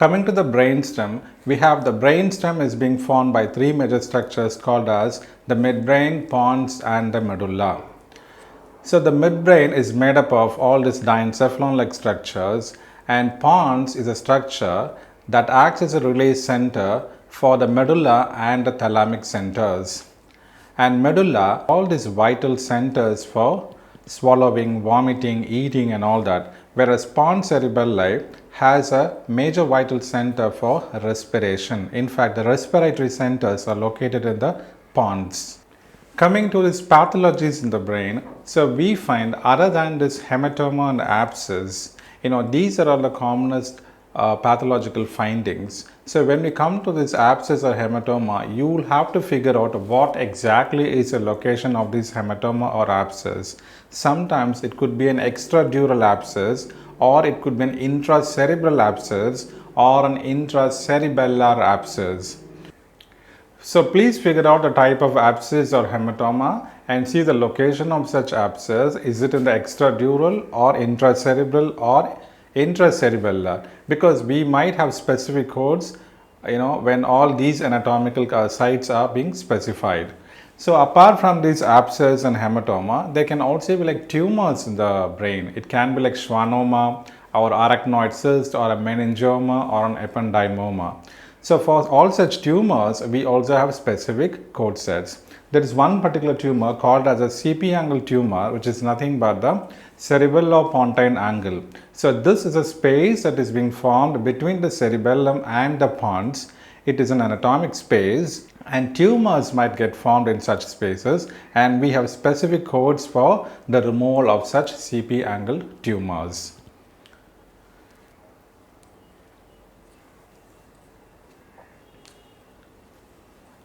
Coming to the brainstem, we have the brainstem is being formed by three major structures called as the midbrain, pons and the medulla. So the midbrain is made up of all these diencephalon-like structures, and pons is a structure that acts as a relay center for the medulla and the thalamic centers. And medulla, all these vital centers for swallowing, vomiting, eating and all that, whereas pons cerebelli has a major vital center for respiration. In fact, the respiratory centers are located in the pons. Coming to these pathologies in the brain, so we find other than this hematoma and abscess, these are all the commonest pathological findings. So when we come to this abscess or hematoma, you will have to figure out what exactly is the location of this hematoma or abscess. Sometimes it could be an extradural abscess, or it could be an intracerebral abscess or an intracerebellar abscess. So please figure out the type of abscess or hematoma and see the location of such abscess. Is it in the extradural or intracerebral or intracerebellar? Because we might have specific codes when all these anatomical sites are being specified. So apart from these abscess and hematoma, there can also be like tumors in the brain. It can be like schwannoma or arachnoid cyst or a meningioma or an ependymoma. So for all such tumors, we also have specific code sets. There is one particular tumor called as a CP angle tumor, which is nothing but the Cerebello-Pontine angle. So this is a space that is being formed between the cerebellum and the pons. It is an anatomic space, and tumors might get formed in such spaces, and we have specific codes for the removal of such CP angle tumors.